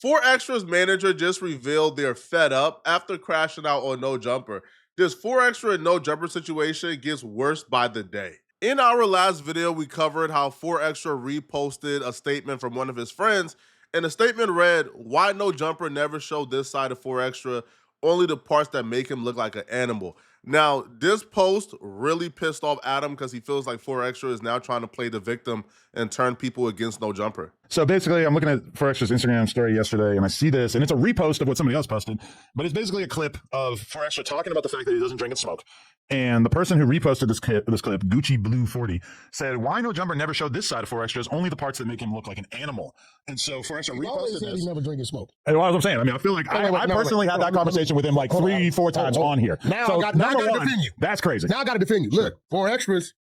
4 Extra's manager just revealed they're fed up after crashing out on No Jumper. This 4 Extra and No Jumper situation gets worse by the day. In our last video, we covered how 4 Extra reposted a statement from one of his friends, and the statement read, "Why No Jumper never showed this side of 4 Extra, only the parts that make him look like an animal." Now, this post really pissed off Adam because he feels like 4 Extra is now trying to play the victim and turn people against No Jumper. So basically, I'm looking at 4 Extra's Instagram story yesterday, and I see this, and it's a repost of what somebody else posted, but it's basically a clip of 4 Extra talking about the fact that he doesn't drink and smoke. And the person who reposted this clip, Gucci Blue 40, said, "Why No Jumper never showed this side of 4 Extras, only the parts that make him look like an animal." And so 4 Extra reposted this. He never drink and smoke. And what I'm saying, I mean, I feel like I personally had that conversation with him like 3-4 times on here. Now so I got to defend you. That's crazy. Now I got to defend you. Look, 4 Extras,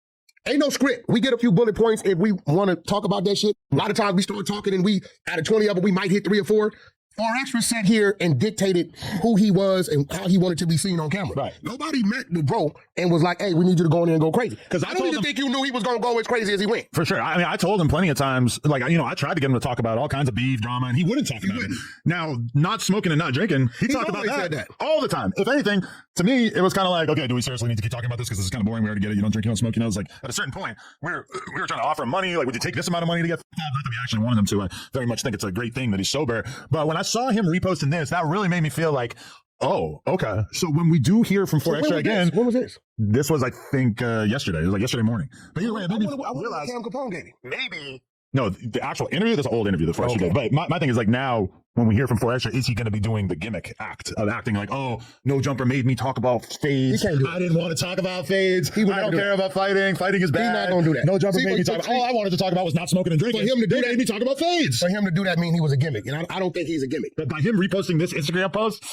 ain't no script. We get a few bullet points if we want to talk about that shit. A lot of times we start talking and we, out of 20 of them, we might hit 3 or 4. 4 Extras sat here and dictated who he was and how he wanted to be seen on camera. Right. Nobody met the bro and was like, "Hey, we need you to go in there and go crazy." Because I don't even him, think you knew he was going to go as crazy as he went. For sure. I mean, I told him plenty of times, like, you know, I tried to get him to talk about all kinds of beef drama, and he wouldn't talk about it. Now, not smoking and not drinking, he talked about that all the time. If anything, to me, it was kind of like, okay, do we seriously need to keep talking about this? Because this is kind of boring. We already get it. You don't drink, you don't smoke. You know, it's like at a certain point, we were trying to offer him money. Like, would you take this amount of money to get? Not that we actually wanted him to. I very much think it's a great thing that he's sober. But when I saw him reposting this, that really made me feel like, oh, okay. So when we do hear from 4 Extra again, when was this? This was, I think, yesterday. It was like yesterday morning. But either way, it made me realize Cam Capone gave him. maybe. No, the actual interview, that's an old interview that 4 Extra did. But my thing is like now, when we hear from 4 Extra, is he going to be doing the gimmick act of acting like, oh, No Jumper made me talk about fades. I didn't want to talk about fades. I don't care about fighting. Fighting is bad. He's not going to do that. No Jumper made me talk about, all I wanted to talk about was not smoking and drinking. For him to do that, made me talk about fades. For him to do that mean he was a gimmick. And I don't think he's a gimmick. But by him reposting this Instagram post,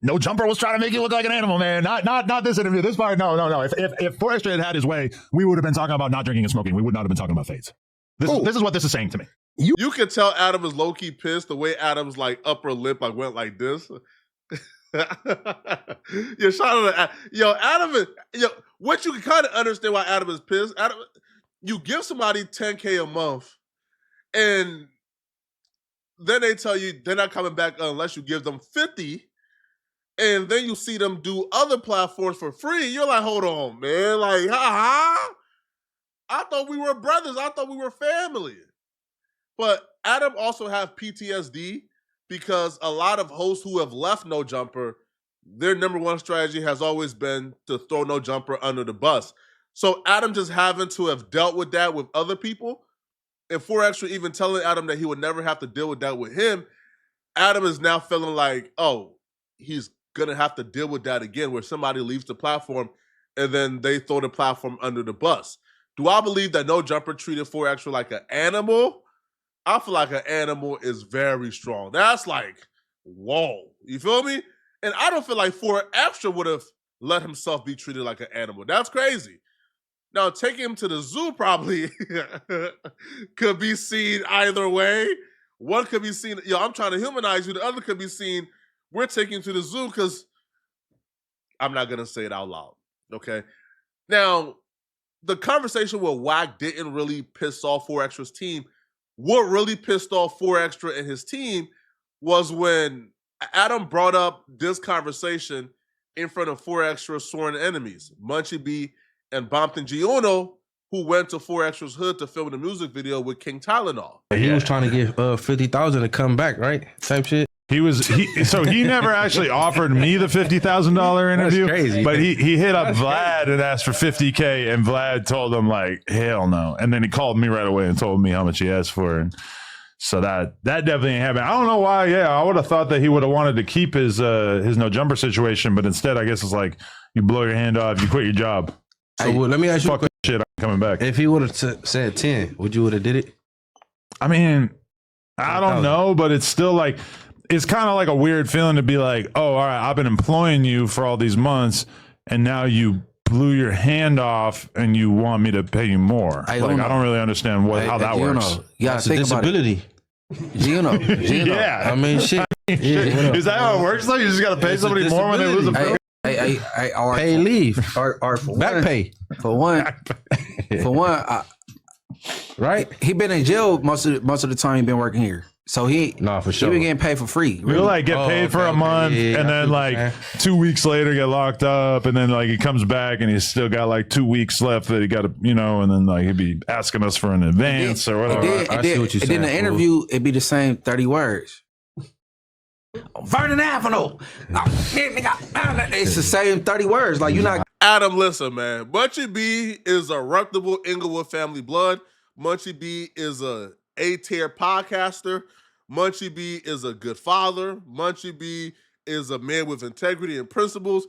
No Jumper was trying to make you look like an animal, man. Not this interview. This part, no. If 4 Extra had his way, we would have been talking about not drinking and smoking. We would not have been talking about fades. This is what this is saying to me. You can tell Adam is low-key pissed the way Adam's like upper lip like went like this. Yo, shout out to Adam is what you can kind of understand why Adam is pissed. Adam, you give somebody 10K a month and then they tell you they're not coming back unless you give them 50, and then you see them do other platforms for free. You're like, hold on, man. Like, I thought we were brothers. I thought we were family. But Adam also have PTSD because a lot of hosts who have left No Jumper, their number one strategy has always been to throw No Jumper under the bus. So Adam just having to have dealt with that with other people, and 4 Extra even telling Adam that he would never have to deal with that with him, Adam is now feeling like, oh, he's going to have to deal with that again where somebody leaves the platform and then they throw the platform under the bus. Do I believe that No Jumper treated 4 Extra like an animal? I feel like an animal is very strong. That's like, whoa. You feel me? And I don't feel like 4 Extra would have let himself be treated like an animal. That's crazy. Now, taking him to the zoo probably could be seen either way. One could be seen, I'm trying to humanize you. The other could be seen, we're taking him to the zoo because I'm not going to say it out loud. Okay? Now, the conversation with Wack didn't really piss off 4 Extra's team. What really pissed off 4 Extra and his team was when Adam brought up this conversation in front of 4 Extra sworn enemies, Munchie B and Bompton G. Uno, who went to 4 Extra's hood to film the music video with King Tylenol. He was trying to get 50,000 to come back, right? Type shit. So he never actually offered me the $50,000 interview. That's crazy. But he hit up Vlad and asked for $50K, and Vlad told him like, hell no. And then he called me right away and told me how much he asked for it. So that definitely ain't happening. I don't know why. Yeah, I would have thought that he would have wanted to keep his No Jumper situation, but instead, I guess it's like you blow your hand off, you quit your job. So let me ask you, fuck that shit, I'm coming back. If he would have said 10, would you have did it? I mean, I don't know, but it's still like, it's kind of like a weird feeling to be like, oh, all right, I've been employing you for all these months, and now you blew your hand off and you want me to pay you more. I don't really understand how that works. Yeah, disability. Yeah. I mean, shit. Is that how it works though? You just got to pay somebody more when they lose a program? Pay leave or back pay. For one, right? He been in jail most of the time he been working here. So he for sure. He been getting paid for free. Really? He'll like get paid for a month, yeah, and I then see what like you're 2 weeks later get locked up, and then like he comes back and he's still got like 2 weeks left that he got to, and then like he'd be asking us for an advance or whatever. I see what you're And then the saying, interview, it'd be the same 30 words. Vernon Avenue. It's the same 30 words. Like, you're not. Adam, listen, man. Munchie B is a reputable Inglewood family blood. Munchie B is a A-tier podcaster. Munchie B is a good father. Munchie B is a man with integrity and principles.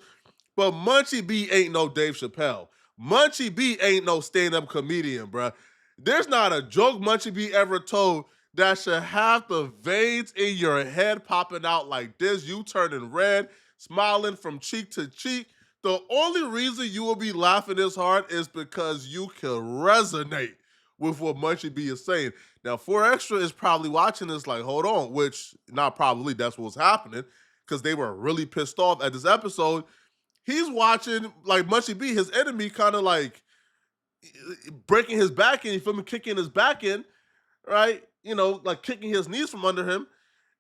But Munchie B ain't no Dave Chappelle. Munchie B ain't no stand-up comedian, bruh. There's not a joke Munchie B ever told that should have the veins in your head popping out like this, you turning red, smiling from cheek to cheek. The only reason you will be laughing this hard is because you can resonate with what Munchie B is saying. Now, 4Extra is probably watching this like, hold on, which, not probably, that's what's happening, because they were really pissed off at this episode. He's watching, like, Munchie B, his enemy, kind of like breaking his back in, you feel me, kicking his back in, right? Like kicking his knees from under him.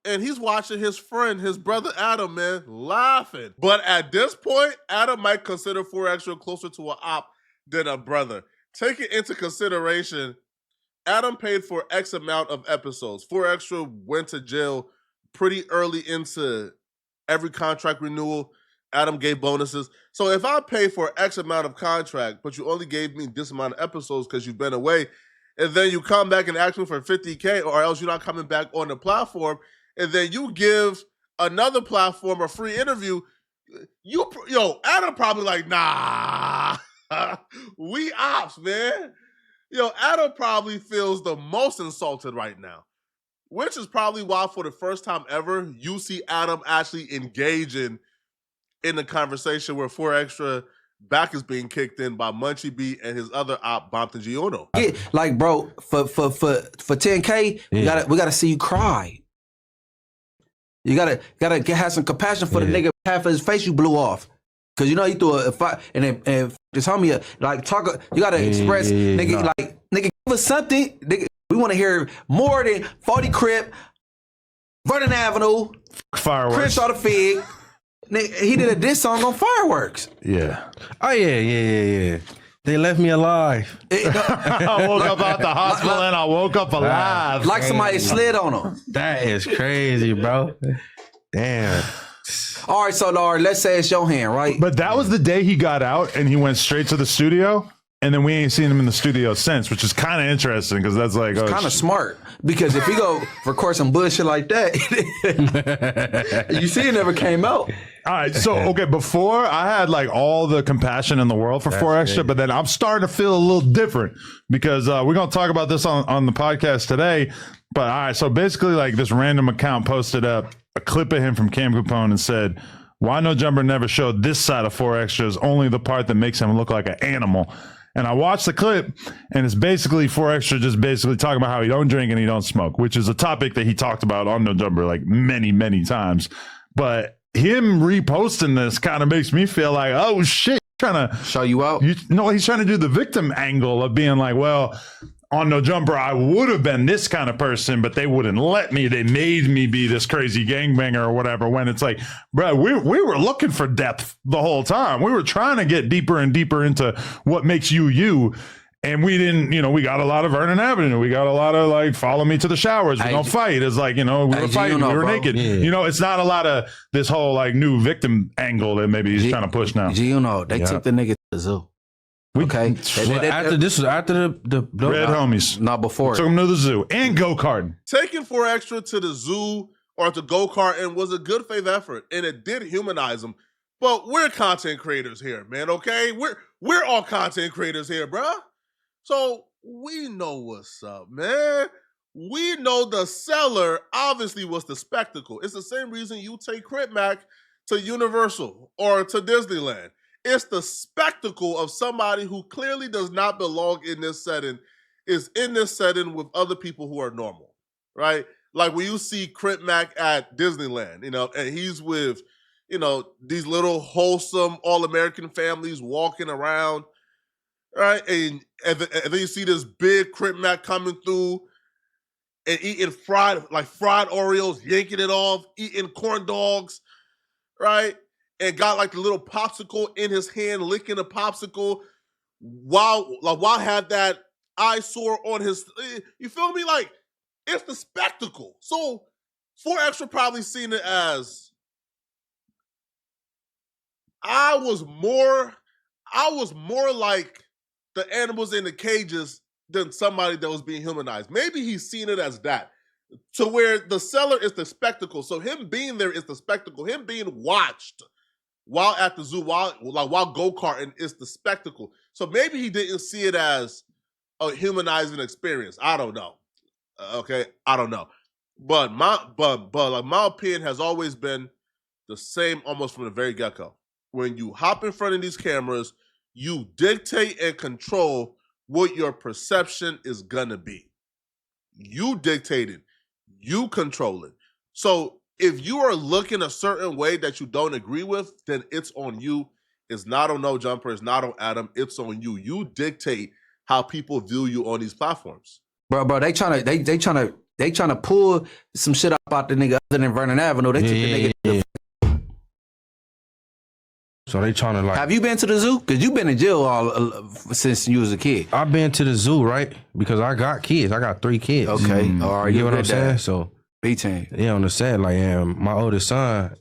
And he's watching his friend, his brother Adam, man, laughing. But at this point, Adam might consider 4Extra closer to an op than a brother. Take it into consideration, Adam paid for X amount of episodes. 4Extra went to jail pretty early into every contract renewal. Adam gave bonuses. So if I pay for X amount of contract, but you only gave me this amount of episodes because you've been away, and then you come back and ask me for $50K, or else you're not coming back on the platform, and then you give another platform a free interview, Adam probably like, nah, we ops, man. Adam probably feels the most insulted right now, which is probably why for the first time ever, you see Adam actually engaging in the conversation where 4Extra back is being kicked in by Munchie B and his other op, Bompton Giono. Yeah, like, bro, for 10K, we gotta see you cry. You gotta have some compassion for the nigga half of his face you blew off. Cause he threw a fight and this homie like talk. You gotta express, nigga, like nigga, give us something. Nigga, we want to hear more than 40 Crip, Vernon Avenue, Fireworks. Crenshaw the Fig. Nigga, he did a diss song on Fireworks. Yeah. Oh yeah. They left me alive. I woke up out the hospital and I woke up alive. Like somebody slid on him. That is crazy, bro. Damn. All right, so Lord, let's say it's your hand, right? But that was the day he got out and he went straight to the studio. And then we ain't seen him in the studio since, which is kind of interesting because that's like, it's kind of smart. Because if you go record some bullshit like that, you see, it never came out. All right, so okay, before I had like all the compassion in the world for 4Extra, but then I'm starting to feel a little different because we're gonna talk about this on the podcast today. But all right, so basically, like this random account posted up a clip of him from Cam Capone and said, "Why No Jumper never showed this side of 4Extras, only the part that makes him look like an animal." And I watched the clip, and it's basically 4Extra just basically talking about how he don't drink and he don't smoke, which is a topic that he talked about on No Jumper like many, many times. But him reposting this kind of makes me feel like, oh shit, trying to show you out. He's trying to do the victim angle of being like, well, on No Jumper, I would have been this kind of person, but they wouldn't let me. They made me be this crazy gangbanger or whatever. When it's like, bro, we were looking for depth the whole time. We were trying to get deeper and deeper into what makes you you. And we didn't, we got a lot of Vernon Avenue. We got a lot of like, follow me to the showers. We don't fight. It's like, we were fighting. We were naked. Yeah. It's not a lot of this whole like new victim angle that maybe he's trying to push now. They took the nigga to the zoo. Okay. This was after the Red Homies. Not before. Took him to the zoo and go-karting. Taking 4Extra to the zoo or to go-karting was a good faith effort, and it did humanize him. But we're content creators here, man, okay? We're all content creators here, bruh. So we know what's up, man. We know the seller obviously was the spectacle. It's the same reason you take Crip Mac to Universal or to Disneyland. It's the spectacle of somebody who clearly does not belong in this setting, is in this setting with other people who are normal, right? Like when you see Crip Mac at Disneyland, and he's with, these little wholesome all-American families walking around, right? And then you see this big Crip Mac coming through, and eating fried Oreos, yanking it off, eating corn dogs, right? And got like the little popsicle in his hand, licking the popsicle while had that eyesore on his. You feel me? Like it's the spectacle. So 4Extra probably seen it as I was more like the animals in the cages than somebody that was being humanized. Maybe he's seen it as that. To where the seller is the spectacle. So him being there is the spectacle. Him being watched while at the zoo, while go-karting is the spectacle. So maybe he didn't see it as a humanizing experience. I don't know. Okay, I don't know. But my opinion has always been the same almost from the very get-go. When you hop in front of these cameras, you dictate and control what your perception is gonna be. You dictate it. You control it. So if you are looking a certain way that you don't agree with, then it's on you. It's not on No Jumper. It's not on Adam. It's on you. You dictate how people view you on these platforms. Bro, they trying to pull some shit up out the nigga other than Vernon Avenue. They took the nigga. So they trying to like. Have you been to the zoo? Cause you been in jail all since you was a kid. I've been to the zoo, right? Because I got kids. I got 3 kids. Okay, all right. You get what I'm saying? So B-10. yeah, on the set, like, my oldest son,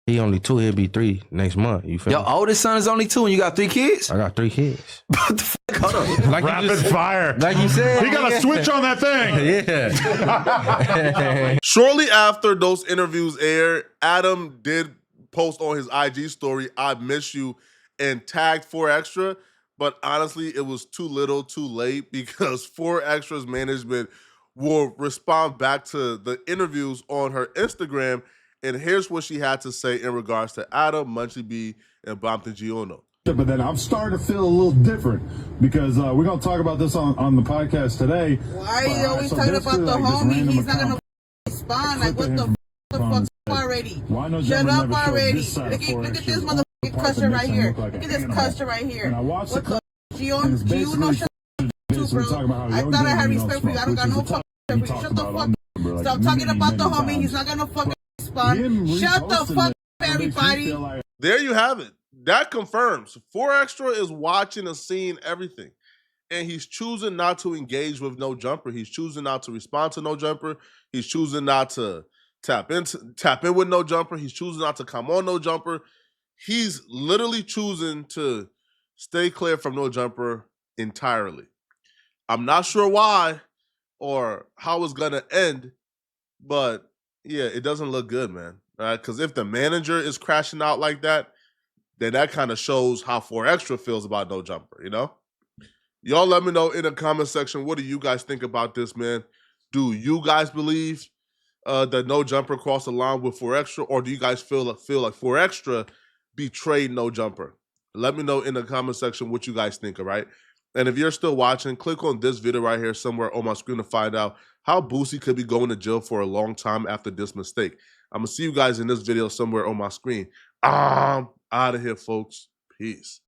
he only 2. He'll be 3 next month. You feel Your me? oldest son is only 2, and you got 3 kids. I got 3 kids. What the fuck? Hold on. Like Rapid fire. Like you said, He got a switch on that thing. Yeah. Shortly after those interviews aired, Adam did post on his IG story, "I miss you," and tagged 4Extra. But honestly, it was too little, too late, because 4Extra's management will respond back to the interviews on her Instagram. And here's what she had to say in regards to Adam, Munchie B, and Bompton Giono. But then I'm starting to feel a little different because we're going to talk about this on the podcast today. Why are you always talking about the homie? He's not going to respond. Like, what the fuck already? Shut up already. Look at this motherfucking custer right here. Look at this custer right here. What the Giono, shut up too, bro. I thought I had respect for you. I don't got no fucking respect for you. Shut the fuck up. Stop talking about the homie. He's not going to fucking respond. Shut the fuck up, everybody. There you have it. That confirms 4Extra is watching and seeing everything. And he's choosing not to engage with No Jumper. He's choosing not to respond to No Jumper. He's choosing not to tap in with No Jumper. He's choosing not to come on No Jumper. He's literally choosing to stay clear from No Jumper entirely. I'm not sure why or how it's gonna end, but yeah, it doesn't look good, man. All right, because if the manager is crashing out like that, then that kind of shows how 4Extra feels about No Jumper, you know? Y'all let me know in the comment section, what do you guys think about this, man? Do you guys believe that No Jumper crossed the line with 4Extra, or do you guys feel like 4Extra betrayed No Jumper? Let me know in the comment section what you guys think, all right? And if you're still watching, click on this video right here somewhere on my screen to find out how Boosie could be going to jail for a long time after this mistake. I'm going to see you guys in this video somewhere on my screen. Out of here, folks. Peace.